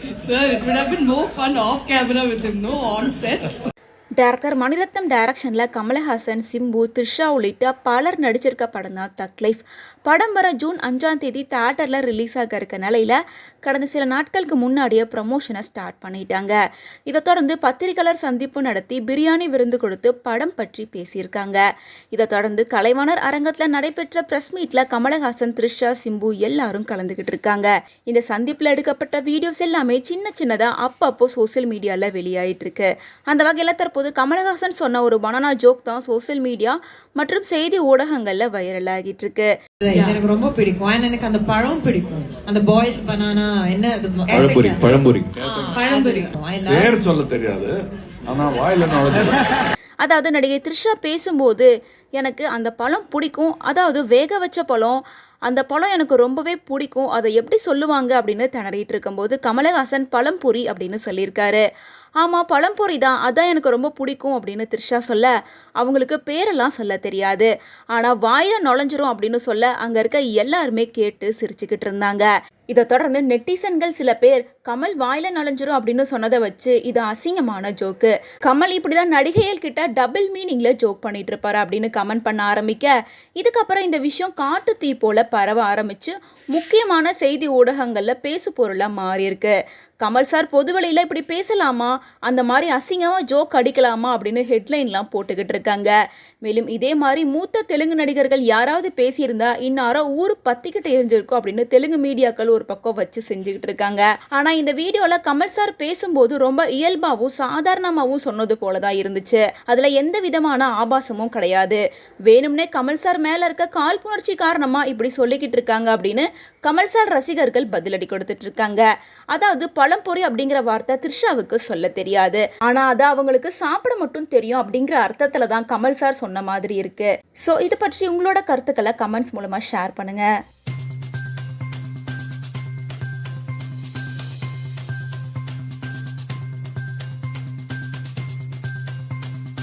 Sir, it would have been more fun off camera with him, no on set. Director Mani Ratnam டைரக்ஷனில் கமலஹாசன், சிம்பு, த்ரிஷா உள்ளிட்ட பலர் நடிச்சிருக்க படம் தான் தக் லைஃப். படம் வர ஜூன் 5ஆம் தேதி தியேட்டரில் ரிலீஸ் ஆக இருக்க நிலையில் கடந்த சில நாட்களுக்கு முன்னாடியே ப்ரமோஷனை ஸ்டார்ட் பண்ணிட்டாங்க. இதை தொடர்ந்து பத்திரிகையாளர் சந்திப்பு நடத்தி பிரியாணி விருந்து கொடுத்து படம் பற்றி பேசியிருக்காங்க. இதை தொடர்ந்து கலைவாணர் அரங்கத்தில் நடைபெற்ற ப்ரெஸ் மீட்டில் கமலஹாசன், த்ரிஷா, சிம்பு எல்லாரும் கலந்துக்கிட்டு இருக்காங்க. இந்த சந்திப்பில் எடுக்கப்பட்ட வீடியோஸ் எல்லாமே சின்ன சின்னதாக அப்பப்போ சோசியல் மீடியாவில் வெளியாயிட்டு இருக்கு. அந்த வகையில் தற்போது கமலஹாசன் சொன்ன ஒரு பனானா ஜோக் தான் சோசியல் மீடியா மற்றும் செய்தி ஊடகங்கள்ல வைரல் ஆகிட்டு இருக்கு. எனக்கு ரொம்ப பிடிக்கும். எனக்கு அந்த பழம் பிடிக்கும். அந்த பாயில் பனானா என்ன அது பழம்பொரி பேர் சொல்ல தெரியாது. ஆனா வாயில அதாவது நடிகை த்ரிஷா பேசும்போது எனக்கு அந்த பழம் பிடிக்கும், அதாவது வேக வச்ச பழம், அந்த பழம் எனக்கு ரொம்பவே பிடிக்கும், அதை எப்படி சொல்லுவாங்க அப்படின்னு திணறிட்டு இருக்கும்போது கமலஹாசன் பழம்பொரி அப்படின்னு சொல்லியிருக்காரு. ஆமாம், பழம்பொரி தான், அதான் எனக்கு ரொம்ப பிடிக்கும் அப்படின்னு த்ரிஷா சொல்ல அவங்களுக்கு பேரெல்லாம் சொல்ல தெரியாது, ஆனால் வாயில நுழைஞ்சிரும் அப்படின்னு சொல்ல அங்கே இருக்க எல்லாருமே கேட்டு சிரிச்சுக்கிட்டு இருந்தாங்க. இதை தொடர்ந்து நெட்டிசன்கள் சில பேர் கமல் வாயில நுழைஞ்சிரும் அப்படின்னு சொன்னதை வச்சு இது அசிங்கமான ஜோக்கு, கமல் இப்படிதான் நடிகைகள் கிட்ட டபுள் மீனிங்ல ஜோக் பண்ணிட்டு இருப்பாரு அப்படின்னு கமெண்ட் பண்ண ஆரம்பிக்க இதுக்கப்புறம் இந்த விஷயம் காட்டு தீ போல பரவ ஆரம்பிச்சு முக்கியமான செய்தி ஊடகங்கள்ல பேசு பொருளா மாறி இருக்கு. கமல் சார் பொதுவெளியில் இப்படி பேசலாமா, அந்த மாதிரி அசிங்கமாக ஜோக் அடிக்கலாமா அப்படின்னு ஹெட்லைன்லாம் போட்டுக்கிட்டு இருக்காங்க. மேலும் இதே மாதிரி மூத்த தெலுங்கு நடிகர்கள் யாராவது பேசியிருந்தா இந்நேரம் ஊர் பத்திக்கிட்டு எரிஞ்சிருக்கும் அப்படின்னு தெலுங்கு மீடியாக்கள் ஒரு பக்கம் வச்சு செஞ்சுக்கிட்டு இருக்காங்க. ஆனால் இந்த வீடியோவில் கமல் சார் பேசும்போது ரொம்ப இயல்பாகவும் சாதாரணமாகவும் சொன்னது போல தான் இருந்துச்சு. அதில் எந்த விதமான ஆபாசமும் கிடையாது. வேணும்னே கமல் சார் மேலே இருக்க காழ்ப்புணர்ச்சி காரணமாக இப்படி சொல்லிக்கிட்டு இருக்காங்க அப்படின்னு கமல் சார் ரசிகர்கள் பதிலடி கொடுத்துட்டு இருக்காங்க. அதாவது பழம்பொரி அப்படிங்கிற வார்த்தை த்ரிஷாவுக்கு சொல்ல தெரியாது, ஆனா அது அவங்களுக்கு சாப்பிட மட்டும் தெரியும் அப்படிங்கிற அர்த்தத்துல தான் கமல் சார் சொன்ன மாதிரி இருக்கு. ஸோ இது பற்றி உங்களோட கருத்துக்களை கமெண்ட்ஸ் மூலமா ஷேர் பண்ணுங்க.